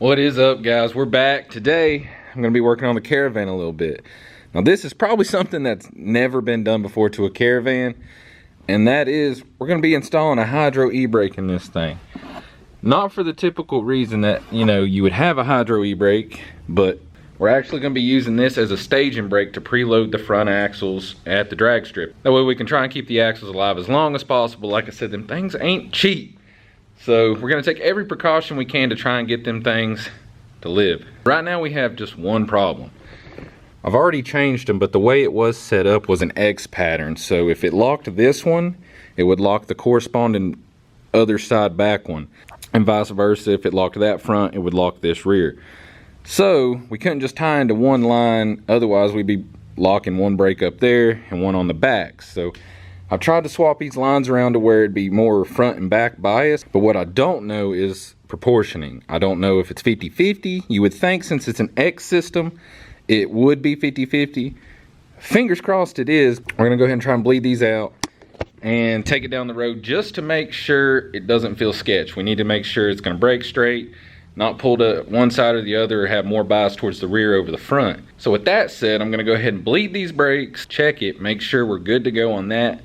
What is up, guys? We're back. Today I'm going to be working on the caravan a little bit. Now this is probably something that's never been done before to a caravan, and that is we're going to be installing a hydro e-brake in this thing. Not for the typical reason that, you know, you would have a hydro e-brake, but we're actually going to be using this as a staging brake to preload the front axles at the drag strip. That way we can try and keep the axles alive as long as possible. Like I said, them things ain't cheap. So we're going to take every precaution we can to try and get them things to live. Right now we have just one problem. I've already changed them, but the way it was set up was an X pattern. So if it locked this one, it would lock the corresponding other side back one. And vice versa, if it locked that front, it would lock this rear. So we couldn't just tie into one line, otherwise we'd be locking one brake up there and one on the back. So I've tried to swap these lines around to where it'd be more front and back biased, but what I don't know is proportioning. I don't know if it's 50-50. You would think since it's an X system, it would be 50-50. Fingers crossed it is. We're gonna go ahead and try and bleed these out and take it down the road just to make sure it doesn't feel sketch. We need to make sure it's gonna brake straight, not pull to one side or the other, or have more bias towards the rear over the front. So with that said, I'm gonna go ahead and bleed these brakes, check it, make sure we're good to go on that.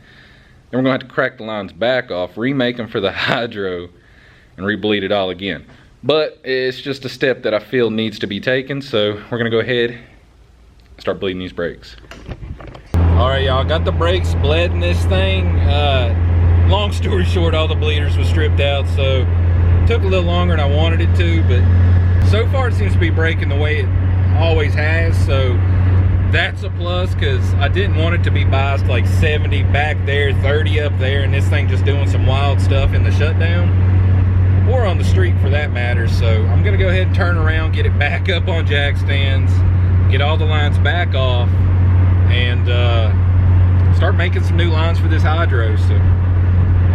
Then we're gonna have to crack the lines back off, remake them for the hydro, and re-bleed it all again. But it's just a step that I feel needs to be taken, so we're gonna go ahead and start bleeding these brakes. All right, y'all, got the brakes bled in this thing. Long story short, all the bleeders was stripped out, so it took a little longer than I wanted it to, but so far it seems to be braking the way it always has, so that's a plus, because I didn't want it to be biased like 70 back there, 30 up there, and this thing just doing some wild stuff in the shutdown, or on the street for that matter. So I'm gonna go ahead and turn around, get it back up on jack stands, get all the lines back off, and start making some new lines for this hydro. So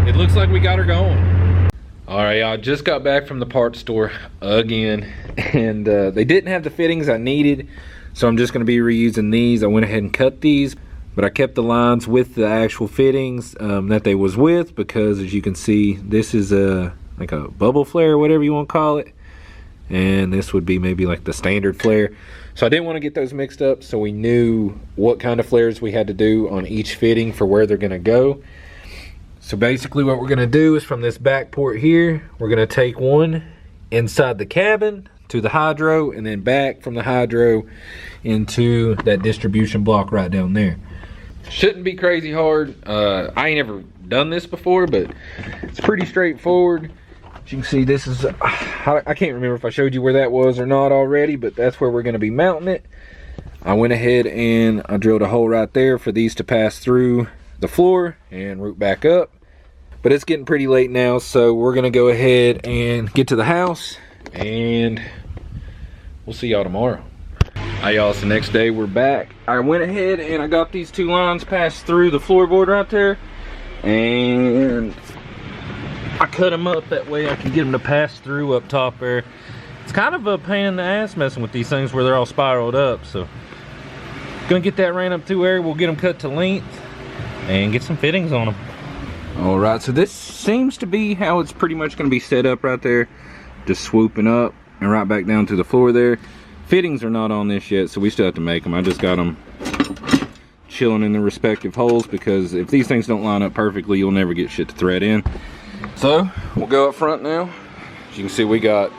it looks like we got her going. All right, y'all, just got back from the parts store again, and they didn't have the fittings I needed, so I'm just going to be reusing these. I went ahead and cut these, but I kept the lines with the actual fittings that they was with, because as you can see, this is like a bubble flare or whatever you want to call it, and this would be maybe like the standard flare. So I didn't want to get those mixed up, so we knew what kind of flares we had to do on each fitting for where they're going to go. So basically what we're going to do is from this back port here, we're going to take one inside the cabin to the hydro, and then back from the hydro into that distribution block right down there. Shouldn't be crazy hard. I ain't ever done this before, but it's pretty straightforward. As you can see, this is, I can't remember if I showed you where that was or not already, but that's where we're going to be mounting it. I went ahead and I drilled a hole right there for these to pass through the floor and root back up. But it's getting pretty late now, so we're going to go ahead and get to the house, and we'll see y'all tomorrow. Alright, y'all, so next day we're back. I went ahead and I got these two lines passed through the floorboard right there, and I cut them up that way I can get them to pass through up top there. It's kind of a pain in the ass messing with these things where they're all spiraled up, so gonna get that ran up through there. We'll get them cut to length and get some fittings on them. All right, so this seems to be how it's pretty much gonna be set up right there, just swooping up and right back down to the floor there. Fittings are not on this yet, so we still have to make them. I just got them chilling in the respective holes, because if these things don't line up perfectly, you'll never get shit to thread in. So we'll go up front now. As you can see, we got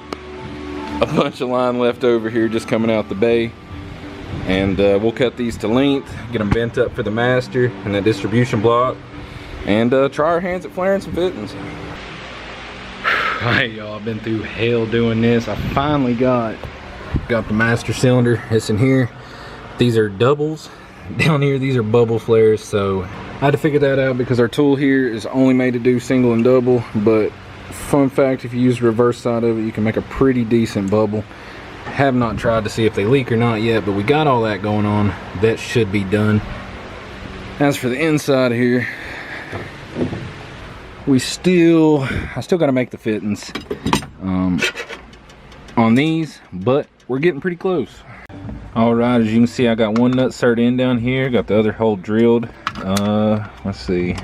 a bunch of line left over here just coming out the bay, and we'll cut these to length, get them bent up for the master and that distribution block, and try our hands at flaring some fittings. Alright, y'all, I've been through hell doing this. I finally got the master cylinder. It's in here. These are doubles. Down here, these are bubble flares, so I had to figure that out because our tool here is only made to do single and double. But fun fact, if you use the reverse side of it, you can make a pretty decent bubble. Have not tried to see if they leak or not yet, but we got all that going on. That should be done. As for the inside here, I still got to make the fittings on these, but we're getting pretty close. All right, as you can see, I got one nut sert in down here, got the other hole drilled. Let's see.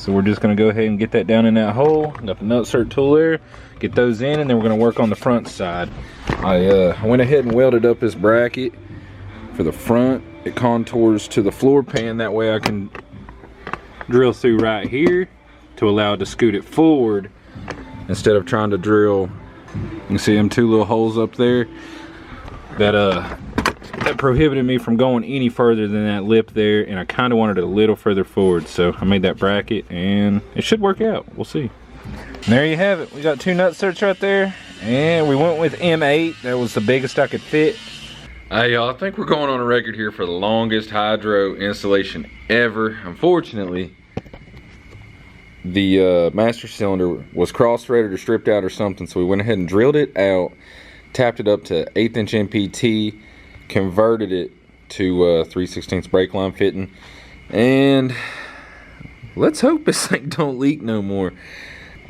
So we're just gonna go ahead and get that down in that hole. Got the nut cert tool there, get those in, and then we're gonna work on the front side. I went ahead and welded up this bracket for the front. It contours to the floor pan, that way I can drill through right here to allow it to scoot it forward instead of trying to drill. You can see them two little holes up there that prohibited me from going any further than that lip there, and I kind of wanted it a little further forward, so I made that bracket and it should work out. We'll see. And there you have it. We got two nut certs right there, and we went with M8. That was the biggest I could fit. Hey y'all, I think we're going on a record here for the longest hydro installation ever. Unfortunately, the master cylinder was cross-threaded or stripped out or something, so we went ahead and drilled it out, tapped it up to 1/8 inch MPT, converted it to 3/16 brake line fitting, and let's hope this thing don't leak no more.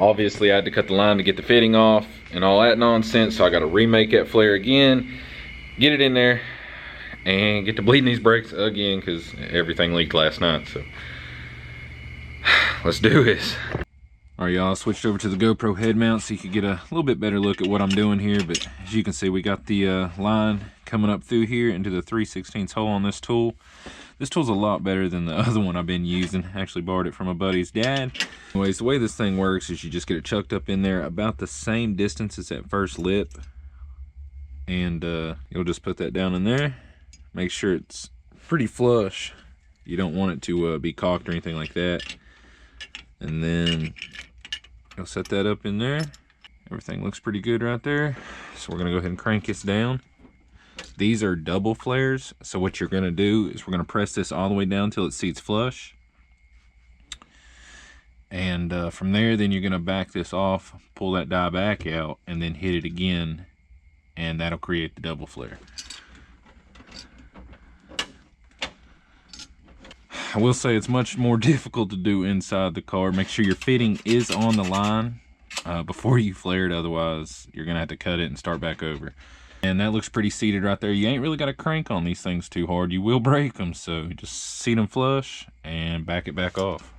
Obviously I had to cut the line to get the fitting off and all that nonsense, so I got to remake that flare again, get it in there, and get to bleeding these brakes again because everything leaked last night. So let's do this. All right y'all, I switched over to the GoPro head mount so you could get a little bit better look at what I'm doing here, but as you can see, we got the line coming up through here into the 3/16 hole on this tool. This tool's a lot better than the other one I've been using. I actually borrowed it from a buddy's dad. Anyways, the way this thing works is you just get it chucked up in there about the same distance as that first lip, and you'll just put that down in there. Make sure it's pretty flush. You don't want it to be cocked or anything like that. And then you'll set that up in there. Everything looks pretty good right there. So we're gonna go ahead and crank this down. These are double flares, so what you're gonna do is we're gonna press this all the way down till it seats flush. And from there, then you're gonna back this off, pull that die back out, and then hit it again, and that'll create the double flare. I will say it's much more difficult to do inside the car. Make sure your fitting is on the line before you flare it, otherwise you're gonna have to cut it and start back over. And that looks pretty seated right there. You ain't really got to crank on these things too hard. You will break them, so just seat them flush and back it back off.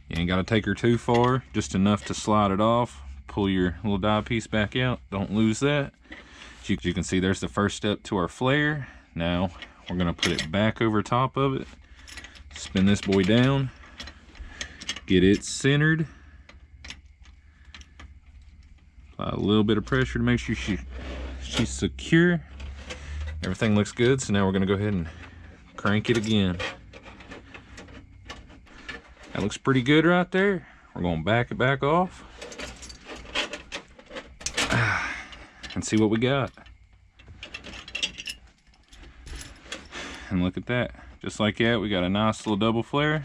You ain't got to take her too far, just enough to slide it off. Pull your little die piece back out. Don't lose that. As you can see, there's the first step to our flare. Now we're gonna put it back over top of it, spin this boy down, get it centered, apply a little bit of pressure to make sure she's secure. Everything looks good, so now we're gonna go ahead and crank it again. That looks pretty good right there. We're gonna back it back off and see what we got. And look at that, just like that, we got a nice little double flare.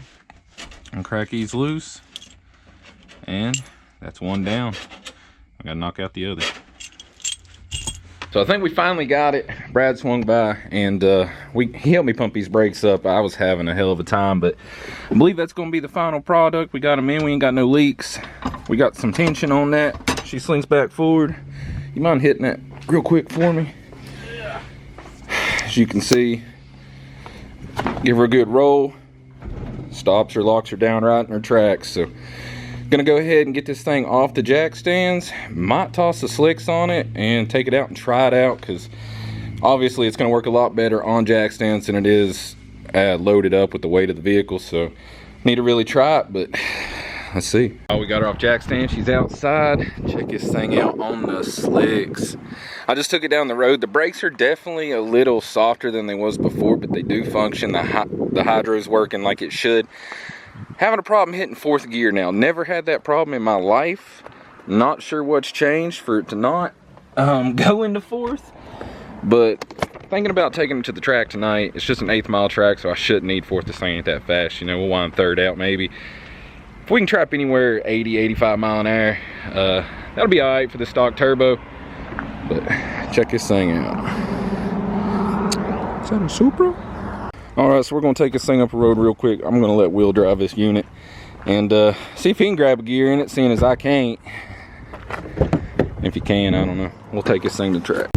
And crack these loose, and that's one down. I gotta knock out the other. So I think we finally got it. Brad swung by, and he helped me pump these brakes up. I was having a hell of a time, but I believe that's gonna be the final product. We got them in, we ain't got no leaks. We got some tension on that. She slings back forward. You mind hitting that real quick for me? Yeah. As you can see, give her a good roll. Stops or locks her down right in her tracks. So gonna go ahead and get this thing off the jack stands. Might toss the slicks on it and take it out and try it out, because obviously it's gonna work a lot better on jack stands than it is loaded up with the weight of the vehicle. So need to really try it, but let's see. Oh, we got her off jack stand. She's outside. Check this thing out on the slicks. I just took it down the road. The brakes are definitely a little softer than they was before, but they do function. The hydro's working like it should. Having a problem hitting fourth gear now. Never had that problem in my life. Not sure what's changed for it to not go into fourth. But thinking about taking it to the track tonight. It's just an 1/8 mile track, so I shouldn't need fourth. This thing ain't that fast. You know, we'll wind third out maybe. If we can trap anywhere 80, 85 mile an hour, that'll be all right for the stock turbo. But check this thing out. Is that a Supra? All right, so we're gonna take this thing up the road real quick. I'm gonna let Will drive this unit and see if he can grab a gear in it, seeing as I can't. If he can, I don't know. We'll take this thing to track.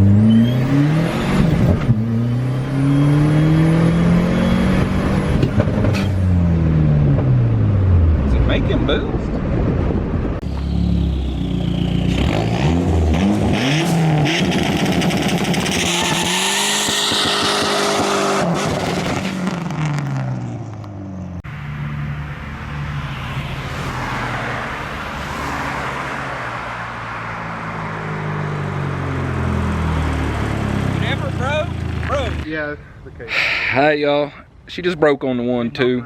Yeah, the case. Hi, y'all. She just broke on the one too.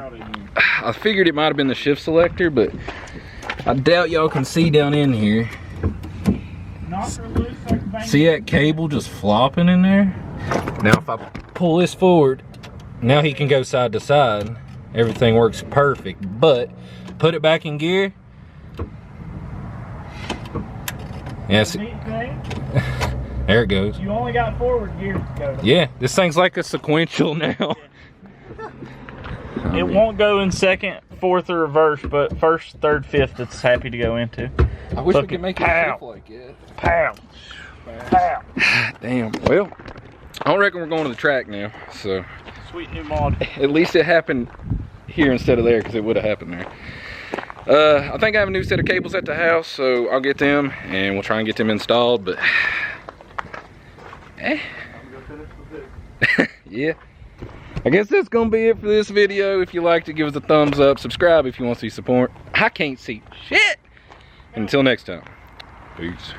I figured it might have been the shift selector, but I doubt y'all can see down in here. See that cable just flopping in there? Now if I pull this forward, now he can go side to side. Everything works perfect, but put it back in gear. Yes. There it goes. You only got forward gear to go. Yeah, this thing's like a sequential now. It won't go in second, fourth, or reverse, but first, third, fifth, it's happy to go into. I wish Look we could make it pow. like it. Pow! Pow! Damn. Well, I don't reckon we're going to the track now, so. Sweet new mod. At least it happened here instead of there, because it would have happened there. I think I have a new set of cables at the house, so I'll get them and we'll try and get them installed, but yeah. I guess that's gonna be it for this video. If you liked it, give us a thumbs up, subscribe if you want to see support. I can't see shit. Until next time, peace.